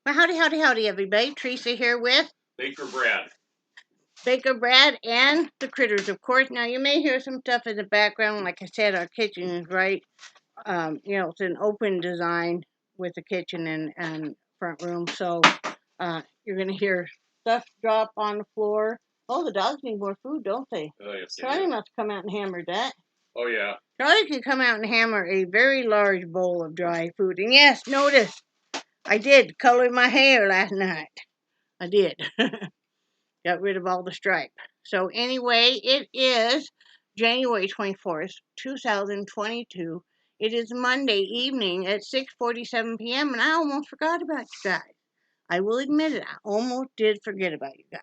Well, howdy, everybody. Teresa here with Baker Brad. Baker Brad and the critters, of course. Now, you may hear some stuff in the background. Like I said, our kitchen is right. It's an open design with the kitchen and front room. So you're going to hear stuff drop on the floor. Oh, the dogs need more food, don't they? Oh, yes, Charlie must come out and hammer that. Oh, yeah. Charlie can come out and hammer a very large bowl of dry food. And yes, notice, I did color my hair last night. I did. Got rid of all the stripe. So anyway, it is January 24th, 2022. It is Monday evening at 6:47 p.m. and I almost forgot about you guys. I will admit it. I almost did forget about you guys.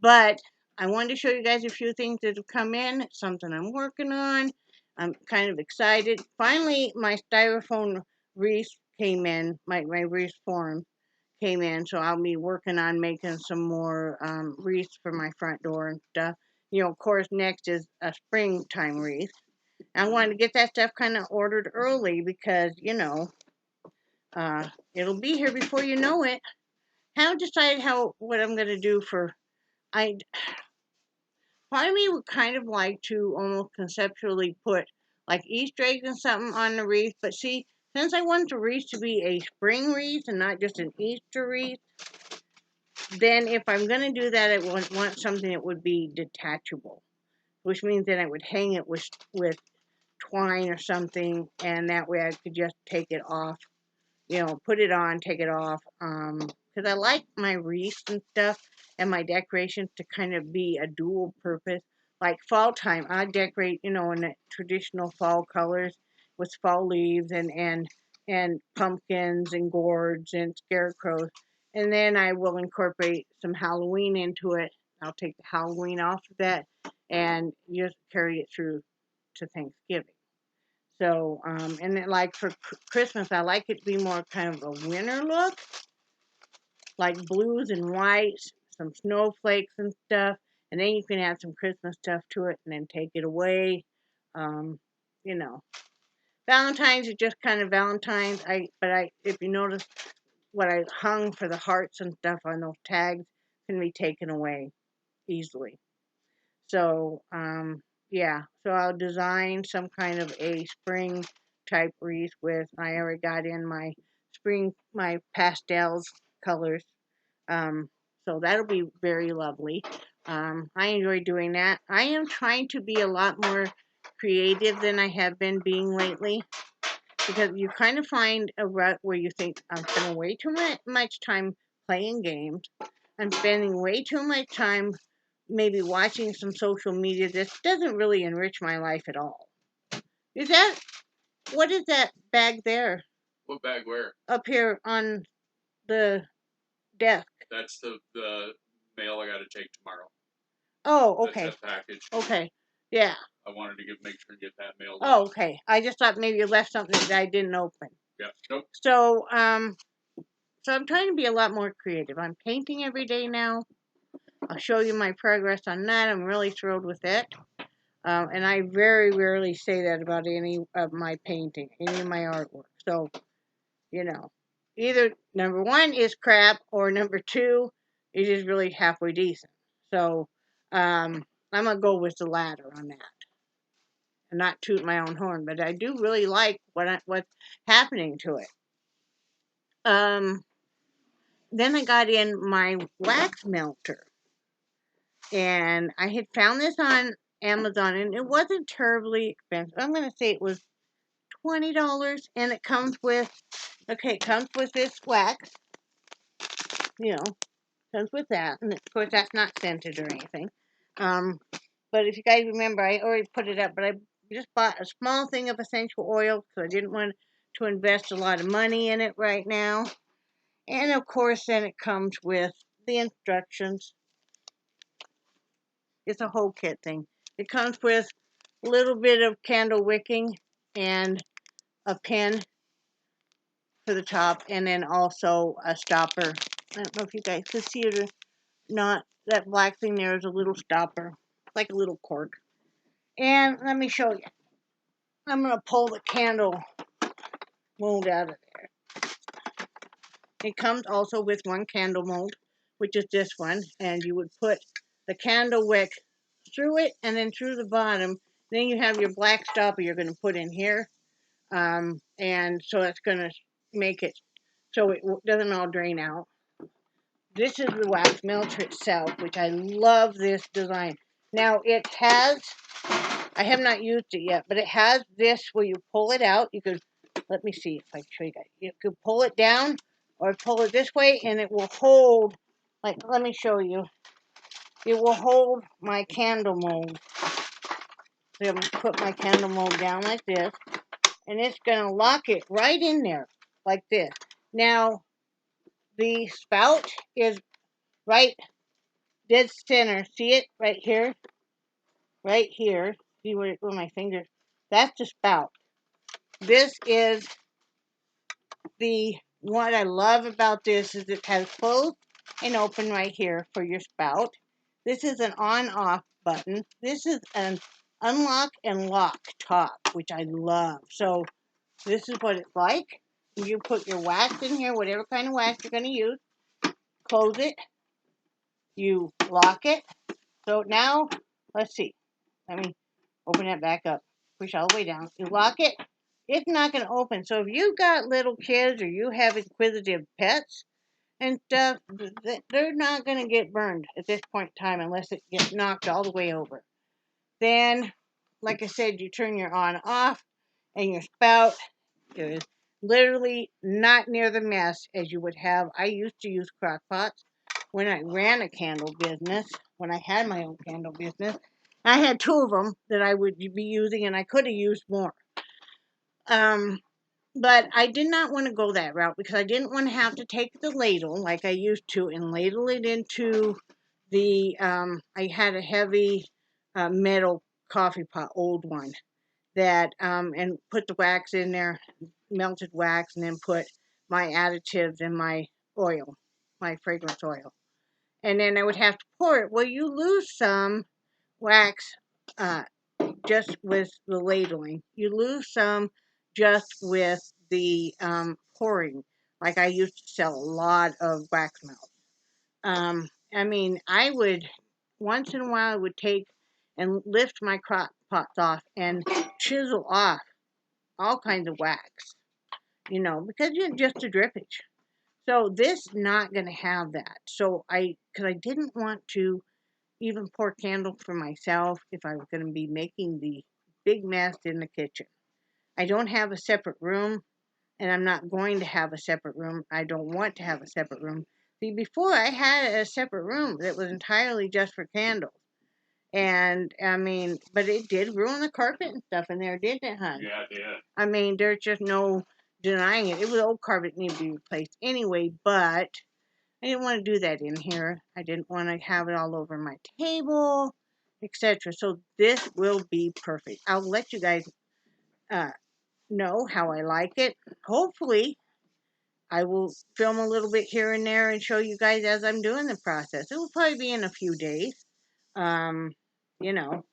But I wanted to show you guys a few things that have come in. It's something I'm working on. I'm kind of excited. Finally, my styrofoam wreath came in, my wreath form came in, so I'll be working on making some more wreaths for my front door and stuff. Of course, next is a springtime wreath. I wanted to get that stuff kind of ordered early because, it'll be here before you know it. Haven't decided what I'm going to do I part of me would kind of like to almost conceptually put like Easter eggs and something on the wreath, but see, since I want the wreath to be a spring wreath and not just an Easter wreath, then if I'm going to do that, I would want something that would be detachable, which means that I would hang it with twine or something, and that way I could just take it off, put it on, take it off, because I like my wreaths and stuff and my decorations to kind of be a dual purpose. Like fall time, I decorate, in the traditional fall colors with fall leaves and pumpkins and gourds and scarecrows. And then I will incorporate some Halloween into it. I'll take the Halloween off of that and just carry it through to Thanksgiving. So, and then like for Christmas, I like it to be more kind of a winter look, like blues and whites, some snowflakes and stuff. And then you can add some Christmas stuff to it and then take it away. Um, you know, Valentine's is just kind of Valentine's. If you notice, what I hung for the hearts and stuff on those tags can be taken away easily. So, yeah, so I'll design some kind of a spring type wreath I already got in my pastels colors. So that'll be very lovely. I enjoy doing that. I am trying to be a lot more creative than I have been being lately because you kind of find a rut where you think I'm spending way too much time playing games. I'm spending way too much time maybe watching some social media that doesn't really enrich my life at all. What is that bag there? What bag where? Up here on the desk. That's the mail I got to take tomorrow. Oh, okay. That's that package. Okay, yeah. I wanted to make sure and get that mailed. Oh, okay. I just thought maybe you left something that I didn't open. Yeah. Nope. So I'm trying to be a lot more creative. I'm painting every day now. I'll show you my progress on that. I'm really thrilled with it. And I very rarely say that about any of my painting, any of my artwork. So, either number one is crap or number two, it is really halfway decent. So, I'm going to go with the latter on that. And not toot my own horn, but I do really like what's happening to it. Then I got in my wax melter. And I had found this on Amazon, and it wasn't terribly expensive. I'm going to say it was $20, and it comes with this wax, comes with that, and of course that's not scented or anything. But if you guys remember, I already put it up, but I just bought a small thing of essential oil because I didn't want to invest a lot of money in it right now. And of course, then it comes with the instructions. It's a whole kit thing. It comes with a little bit of candle wicking and a pin for the top, and then also a stopper. I don't know if you guys can see it or not. That black thing there is a little stopper, like a little cork. And let me show you. I'm going to pull the candle mold out of there. It comes also with one candle mold, which is this one, and you would put the candle wick through it and then through the bottom. Then you have your black stopper you're going to put in here, and so it's going to make it so it doesn't all drain out. This is the wax melter itself, which I love this design. Now it has, I have not used it yet, but it has this where you pull it out. You could, let me see if I can show you guys. You could pull it down or pull it this way and it will hold, like, let me show you. It will hold my candle mold. So I'm going to put my candle mold down like this, and it's going to lock it right in there, like this. Now, the spout is right dead center. See it right here? Right here. See where my finger? That's the spout. This is what I love about this is it has close and open right here for your spout. This is an on-off button. This is an unlock and lock top, which I love. So this is what it's like. You put your wax in here, whatever kind of wax you're going to use. Close it. You lock it. So now, let's see. Let me open it back up. Push all the way down. You lock it. It's not going to open. So if you've got little kids or you have inquisitive pets and stuff, they're not going to get burned at this point in time unless it gets knocked all the way over. Then, like I said, you turn your on off and your spout is literally not near the mess as you would have. I used to use crock pots when I ran a candle business, when I had my own candle business. I had 2 of them that I would be using, and I could have used more. But I did not want to go that route because I didn't want to have to take the ladle like I used to and ladle it into the, I had a heavy metal coffee pot, old one, that, and put the wax in there, melted wax, and then put my additives and my oil, my fragrance oil. And then I would have to pour it. Well, you lose some wax just with the ladling. You lose some just with the pouring. Like I used to sell a lot of wax melt. I mean, I would, once in a while, I would take and lift my crock pots off and chisel off all kinds of wax, because you're just a drippage. So this not going to have that. So because I didn't want to even pour candles for myself if I was going to be making the big mess in the kitchen. I don't have a separate room, and I'm not going to have a separate room. I don't want to have a separate room. See, before I had a separate room that was entirely just for candles. And, I mean, but it did ruin the carpet and stuff in there, didn't it, hon? Yeah, it did. I mean, there's just no denying it. It was old carpet that needed to be replaced anyway, but I didn't want to do that in here. I didn't want to have it all over my table, etc. So this will be perfect. I'll let you guys know how I like it. Hopefully, I will film a little bit here and there and show you guys as I'm doing the process. It will probably be in a few days. You know,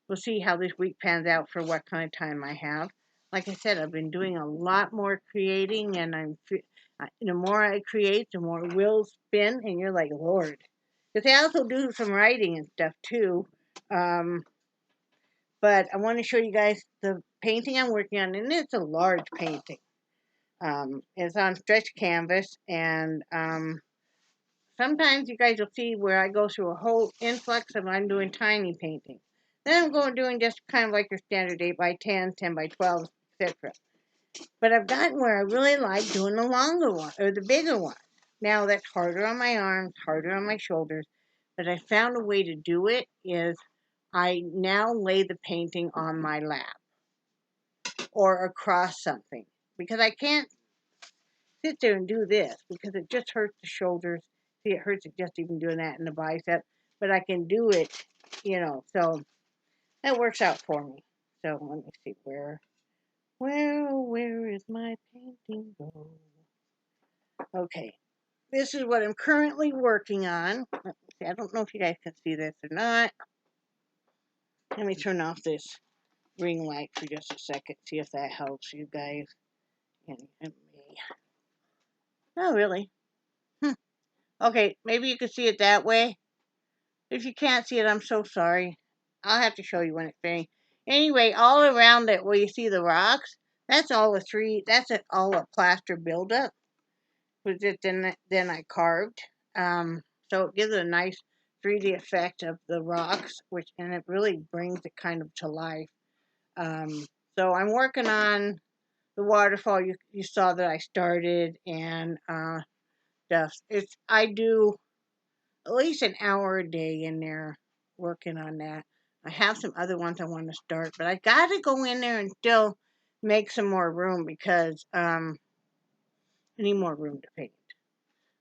we'll see how this week pans out for what kind of time I have. Like I said, I've been doing a lot more creating, and the more I create, the more wheels spin, and you're like, Lord. Because I also do some writing and stuff too. But I want to show you guys the painting I'm working on, and it's a large painting. It's on stretch canvas, and sometimes you guys will see where I go through a whole influx of I'm doing tiny painting. Then I'm going doing just kind of like your standard 8 by 10, 10 by 12, etc. But I've gotten where I really like doing the longer one, or the bigger one. Now that's harder on my arms, harder on my shoulders, but I found a way to do it is I now lay the painting on my lap or across something because I can't sit there and do this because it just hurts the shoulders. See, it hurts it just even doing that in the bicep, but I can do it, so that works out for me. So let me see where is my painting go? Okay, this is what I'm currently working on. I don't know if you guys can see this or not. Let me turn off this ring light for just a second, see if that helps you guys and me. Oh, really? Okay, maybe you can see it that way. If you can't see it, I'm so sorry. I'll have to show you when it's finished. Anyway, all around it where you see the rocks, that's all all a plaster buildup, which then I carved. So it gives it a nice 3D effect of the rocks, and it really brings it kind of to life. Um, so I'm working on the waterfall. You saw that I started, and stuff. I do at least an hour a day in there working on that. I have some other ones I want to start, but I got to go in there and still make some more room because I need more room to paint.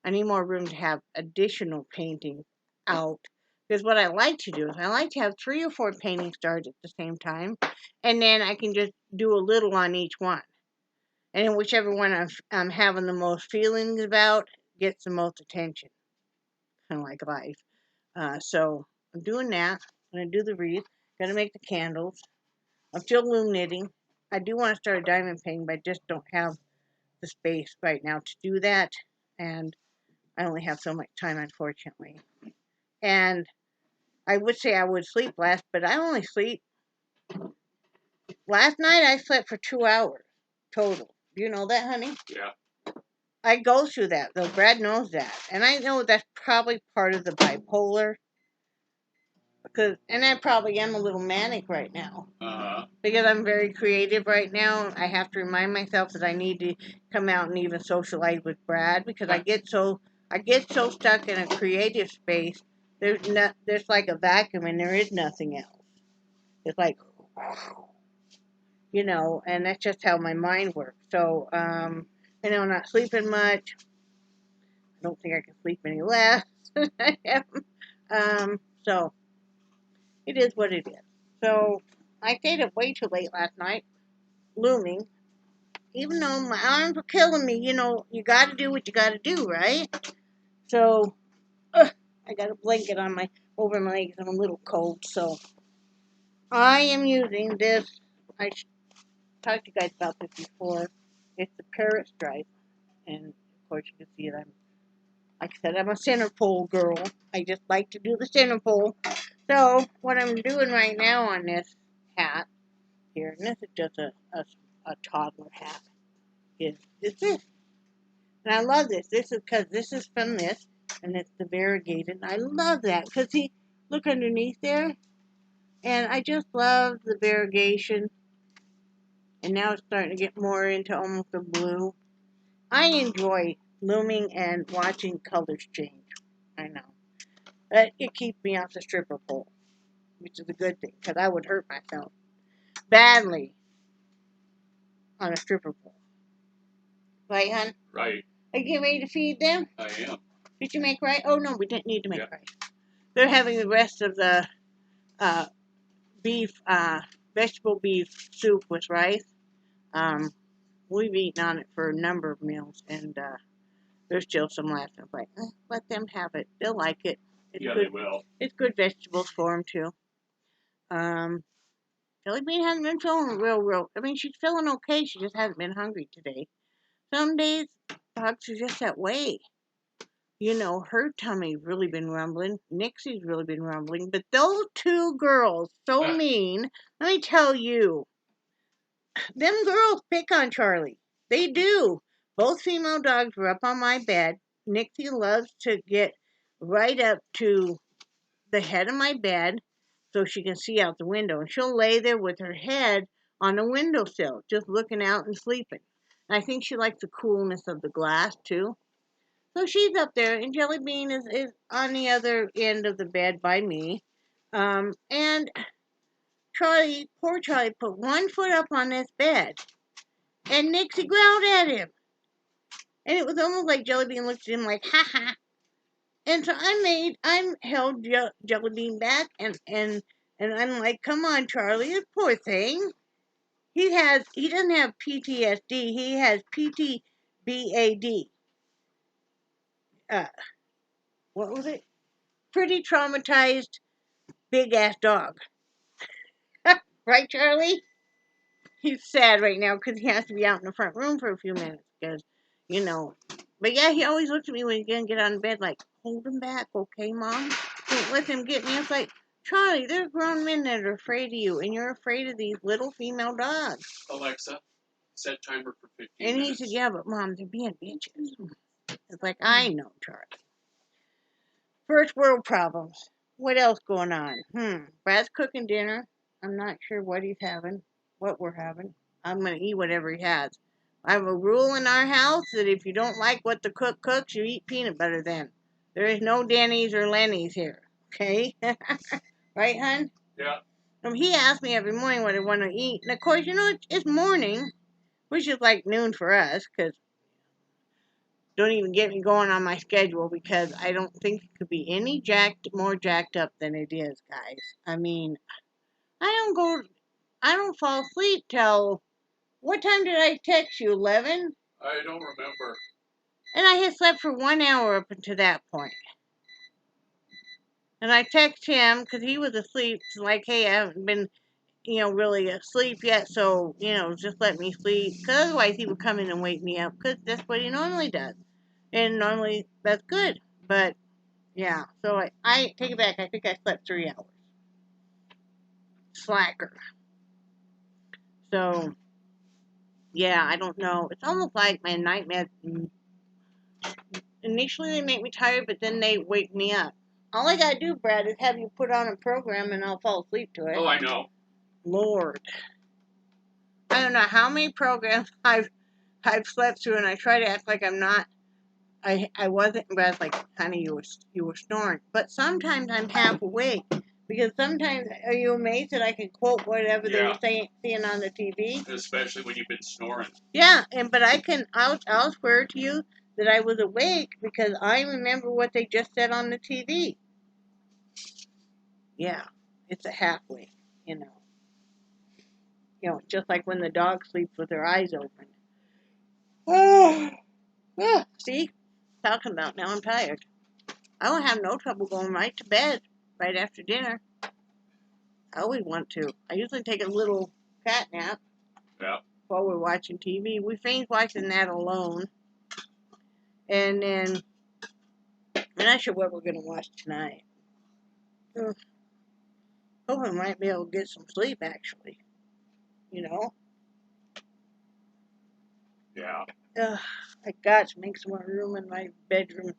I need more room to have additional painting out. Because what I like to do is I like to have 3 or 4 paintings started at the same time, and then I can just do a little on each one. And then whichever one I'm having the most feelings about gets the most attention, kind of like life. So I'm doing that. I'm gonna do the wreath. Gonna make the candles. I'm still loom knitting. I do want to start a diamond painting, but I just don't have the space right now to do that, and I only have so much time, unfortunately. And I would say I would sleep less, but I only sleep. Last night I slept for 2 hours total. Do you know that, honey? Yeah. I go through that, though. Brad knows that, and I know that's probably part of the bipolar. And I probably am a little manic right now. Because I'm very creative right now. I have to remind myself that I need to come out and even socialize with Brad because I get so stuck in a creative space. There's like a vacuum and there is nothing else. It's like, and that's just how my mind works. So, I'm not sleeping much. I don't think I can sleep any less than I am. So it is what it is. So I stayed up way too late last night, looming. Even though my arms were killing me, you got to do what you got to do, right? So I got a blanket on over my legs. I'm a little cold, so I am using this. I talked to you guys about this before. It's the parrot stripe, and of course you can see it. Like I said, I'm a center pole girl. I just like to do the center pole. So what I'm doing right now on this hat here, and this is just a toddler hat, is this. And I love this. This is because this is from this, and it's the variegated. I love that because see, look underneath there, and I just love the variegation. And now it's starting to get more into almost a blue. I enjoy looming and watching colors change. I know. But it keeps me off the stripper pole, which is a good thing because I would hurt myself badly on a stripper pole. Right, hon? Right. Are you getting ready to feed them? I am. Did you make rice? Oh, no, we didn't need to make Yep. rice. They're having the rest of the beef, vegetable beef soup with rice. Um, we've eaten on it for a number of meals, and there's still some left. I'm like, let them have it. They'll like it. It's Yeah, good. they will. It's good vegetables for them too. Um, Jellybean hasn't been feeling real. I mean, she's feeling okay. She just hasn't been hungry today. Some days, dogs are just that way. Her tummy's really been rumbling. Nixie's really been rumbling. But those 2 girls, so mean. Let me tell you, them girls pick on Charlie. They do. Both female dogs were up on my bed. Nixie loves to get right up to the head of my bed so she can see out the window. And she'll lay there with her head on the windowsill, just looking out and sleeping. And I think she likes the coolness of the glass, too. So she's up there, and Jellybean is on the other end of the bed by me. And poor Charlie, put 1 foot up on this bed, and Nixie growled at him. And it was almost like Jellybean looked at him like, ha ha. And so I held Jellybean back, and I'm like, come on, Charlie, this poor thing. He doesn't have PTSD, he has PTBAD. What was it? Pretty traumatized big ass dog. Right, Charlie? He's sad right now because he has to be out in the front room for a few minutes because, you know, But yeah, he always looks at me when he's gonna get out of bed like, hold him back, okay, Mom? Don't let him get me. It's like, Charlie, there are grown men that are afraid of you, and you're afraid of these little female dogs. Alexa, set timer for 15 And minutes. he said, yeah, but Mom, they're being bitches. It's like, I know, Charlie. First world problems. What else going on? Brad's cooking dinner. I'm not sure what he's having, what we're having. I'm going to eat whatever he has. I have a rule in our house that if you don't like what the cook cooks, you eat peanut butter then. There is no Denny's or Lenny's here. Okay? Right, hon? Yeah. He asks me every morning what I want to eat. And of course, it's morning, which is like noon for us, because don't even get me going on my schedule because I don't think it could be any more jacked up than it is, guys. I mean, I don't fall asleep till, what time did I text you, 11? I don't remember. And I had slept for 1 hour up until that point. And I text him because he was asleep, like, hey, I haven't been, really asleep yet, so, just let me sleep. Because otherwise he would come in and wake me up because that's what he normally does. And normally that's good. But yeah, so I take it back. I think I slept 3 hours. Slacker. So, yeah, I don't know. It's almost like my nightmares. Initially, they make me tired, but then they wake me up. All I gotta do, Brad, is have you put on a program and I'll fall asleep to it. Oh, I know. Lord. I don't know how many programs I've slept through, and I try to act like I'm not. I wasn't, but I was like, honey, you were snoring. But sometimes I'm half awake because sometimes, are you amazed that I can quote whatever they were seeing on the TV? Especially when you've been snoring. Yeah, but I'll swear to you that I was awake because I remember what they just said on the TV. Yeah, it's a half wake, just like when the dog sleeps with her eyes open. See, talking about now I'm tired. I don't have no trouble going right to bed right after dinner. I always want to. I usually take a little cat nap. Yeah. While we're watching TV. We finished watching that alone. And then, I'm not sure what we're going to watch tonight. Hoping I might be able to get some sleep, actually. Yeah. I got to make some more room in my bedroom.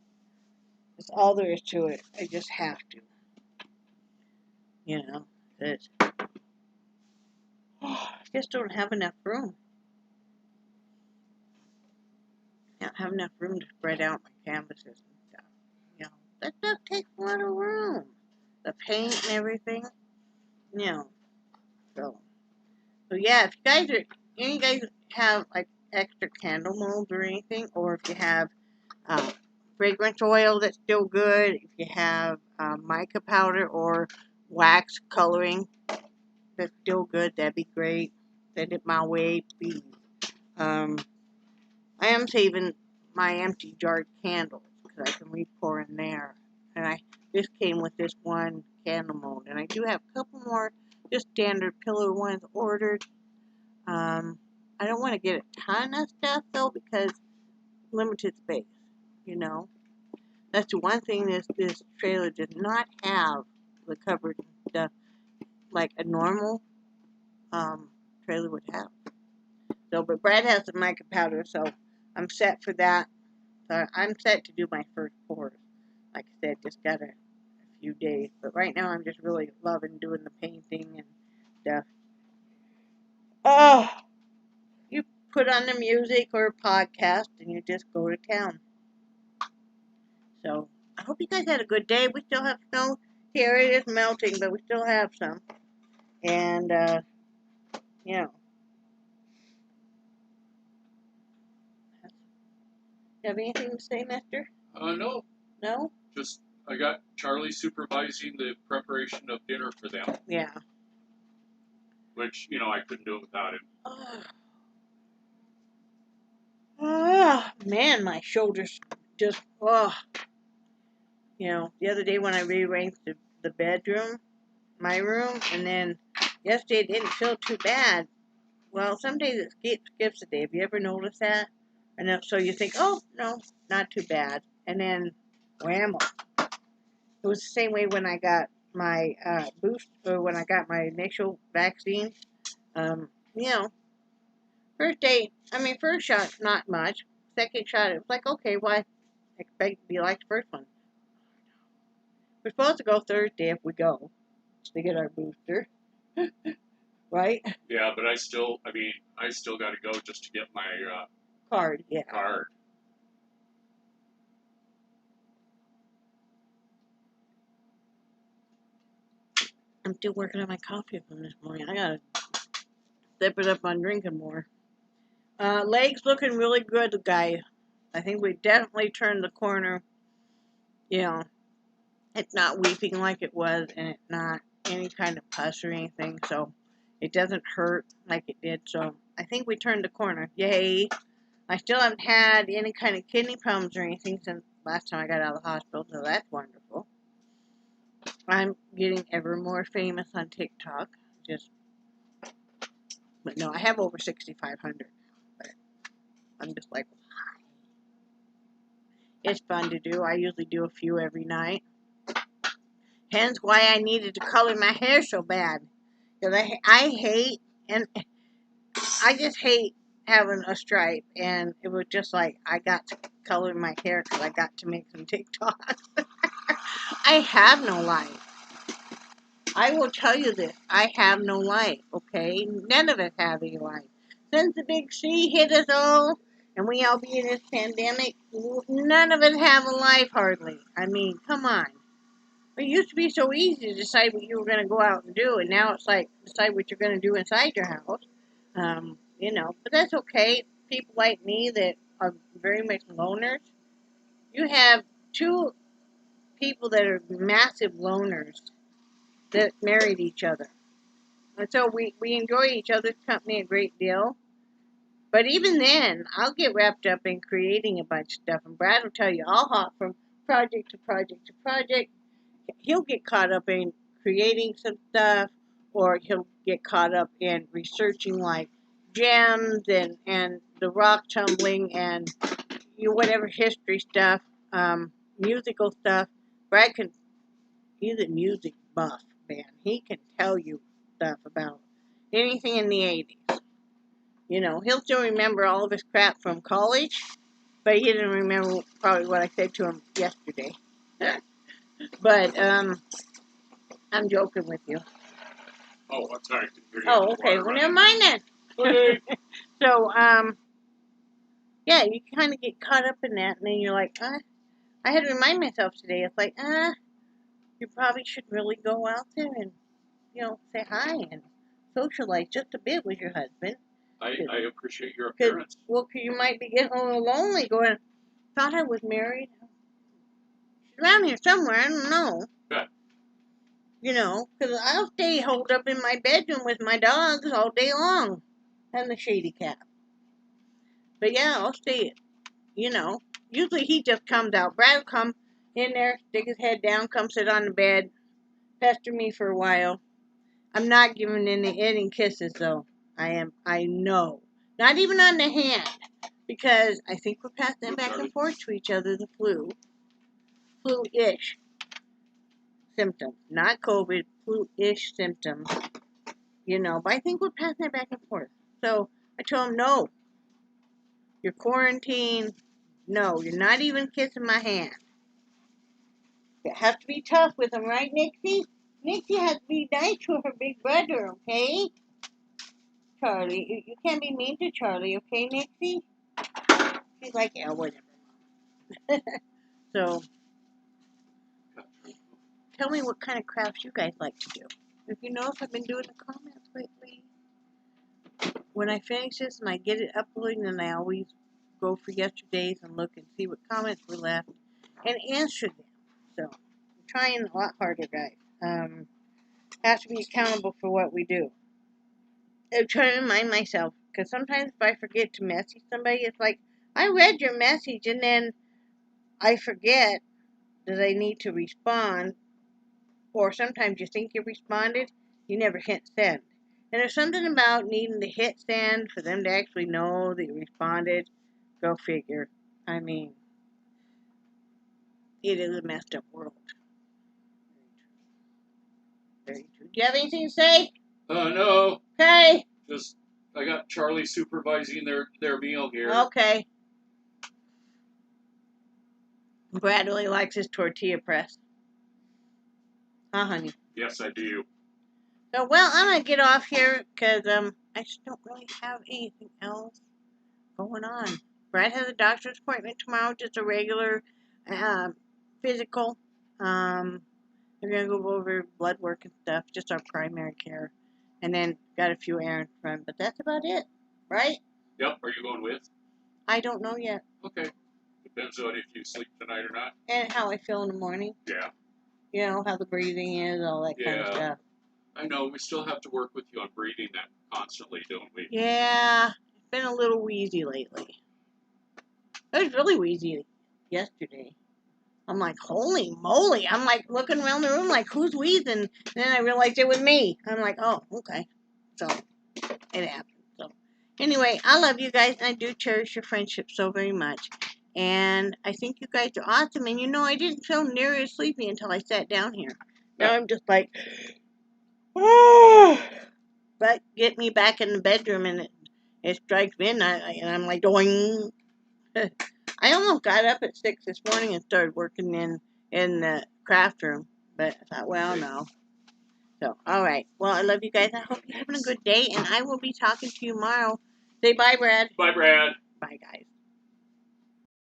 That's all there is to it. I just have to. It's, I just don't have enough room. I don't have enough room to spread out my canvases and stuff. That stuff takes a lot of room. The paint and everything. So yeah, if you guys have like extra candle molds or anything, or if you have fragrance oil that's still good, if you have mica powder or wax coloring that's still good, that'd be great. Send it my way, please. I am saving my empty jarred candles because I can re-pour in there. And this came with this one candle mold, and I do have a couple more just standard pillar ones ordered. I don't want to get a ton of stuff though because limited space. That's the one thing this trailer does not have the cupboard stuff like a normal trailer would have. So, but Brad has the mica powder, so I'm set for that. So I'm set to do my first pours. Like I said, just got a few days. But right now I'm just really loving doing the painting and stuff. Oh, you put on the music or a podcast and you just go to town. So I hope you guys had a good day. We still have snow here. It is melting, but we still have some. And, You have anything to say, mister? No. No? Just, I got Charlie supervising the preparation of dinner for them. Yeah. Which, I couldn't do it without him. Man, my shoulders just, the other day when I rearranged the bedroom, my room, and then yesterday it didn't feel too bad. Well, some days it skips a day. Have you ever noticed that? And so you think, oh, no, not too bad. And then, whammo. It was the same way when I got my boost, or when I got my initial vaccine. You know, first day, first shot, not much. Second shot, it was like, okay, well, I expect it to be like the first one. We're supposed to go Thursday if we go to get our booster, right? Yeah, but I still got to go just to get my Card, yeah. card. I'm still working on my coffee from this morning. I gotta step it up on drinking more. Legs looking really good, guy. I think we definitely turned the corner. You know, it's not weeping like it was, and it's not any kind of pus or anything, so it doesn't hurt like it did. So I think we turned the corner. Yay! I still haven't had any kind of kidney problems or anything since last time I got out of the hospital, so that's wonderful. I'm getting ever more famous on TikTok. But no, I have over 6,500. But I'm just like, it's fun to do. I usually do a few every night. Hence why I needed to color my hair so bad. Because I hate, and I just hate having a stripe. And it was just like, I got to color my hair because I got to make some TikToks. I have no life. I will tell you this. I have no life, okay? None of us have any life. Since the big C hit us all, and we all be in this pandemic, none of us have a life hardly. I mean, come on. It used to be so easy to decide what you were going to go out and do, and now it's like decide what you're going to do inside your house. But that's okay. People like me that are very much loners. You have two people that are massive loners that married each other. And so we enjoy each other's company a great deal. But even then, I'll get wrapped up in creating a bunch of stuff. And Brad will tell you, I'll hop from project to project to project. He'll get caught up in creating some stuff, or he'll get caught up in researching like gems and the rock tumbling and whatever history stuff, musical stuff. Brad he's a music buff, man. He can tell you stuff about anything in the 80s. He'll still remember all of his crap from college, but he didn't remember probably what I said to him yesterday. But I'm joking with you. Oh, I'm sorry. Oh, okay. Well, never mind then. Okay. So, yeah, you kind of get caught up in that, and then you're like, I had to remind myself today. It's like, you probably should really go out there and, say hi and socialize just a bit with your husband. I appreciate your appearance. Well, you might be getting a little lonely going, thought I was married. She's around here somewhere. I don't know. Yeah. Because I'll stay holed up in my bedroom with my dogs all day long. And the shady cat. But yeah, I'll stay, Usually he just comes out. Brad will come in there, stick his head down, come sit on the bed, pester me for a while. I'm not giving any kisses, though. I know. Not even on the hand. Because I think we're passing back and forth to each other the flu-ish symptoms. Not COVID, flu-ish symptoms. But I think we're passing it back and forth. So I told him, no, you're quarantined. No, you're not even kissing my hand. You have to be tough with him, right, Nixie? Nixie has to be nice to her big brother, okay? Charlie, you can't be mean to Charlie, okay, Nixie? She's like, yeah, whatever. So, tell me what kind of crafts you guys like to do. If you notice, I've been doing the comments lately. When I finish this and I get it uploaded, then I always go for yesterday's and look and see what comments were left and answer them. So, I'm trying a lot harder, guys. Have to be accountable for what we do. I'm trying to remind myself, because sometimes if I forget to message somebody, it's like, I read your message and then I forget that I need to respond, or sometimes you think you responded, you never hit send. And there's something about needing to hit send for them to actually know that you responded. Go figure. I mean, it is a messed up world. Very true. Do you have anything to say? No. Okay. Just, I got Charlie supervising their meal here. Okay. Brad really likes his tortilla press. Huh, honey? Yes, I do. So, well, I'm going to get off here because I just don't really have anything else going on. Brad has a doctor's appointment tomorrow, just a regular physical. We're going to go over blood work and stuff, just our primary care. And then got a few errands to run, but that's about it, right? Yep. Are you going with? I don't know yet. Okay. Depends on if you sleep tonight or not. And how I feel in the morning. Yeah. You know, how the breathing is, all that kind of stuff. I know. We still have to work with you on breathing that constantly, don't we? Yeah. It's been a little wheezy lately. It was really wheezy yesterday. I'm like, holy moly. I'm like looking around the room like, who's wheezing? And then I realized it was me. I'm like, oh, okay. So it happened. So anyway, I love you guys. And I do cherish your friendship so very much. And I think you guys are awesome. And you know, I didn't feel near as sleepy until I sat down here. Now I'm just like, but get me back in the bedroom and it strikes midnight and I'm like doing. I almost got up at 6 this morning and started working in the craft room, but I thought, well, no. So, all right. Well, I love you guys. I hope you're having a good day, and I will be talking to you tomorrow. Say bye, Brad. Bye, Brad. Bye, guys.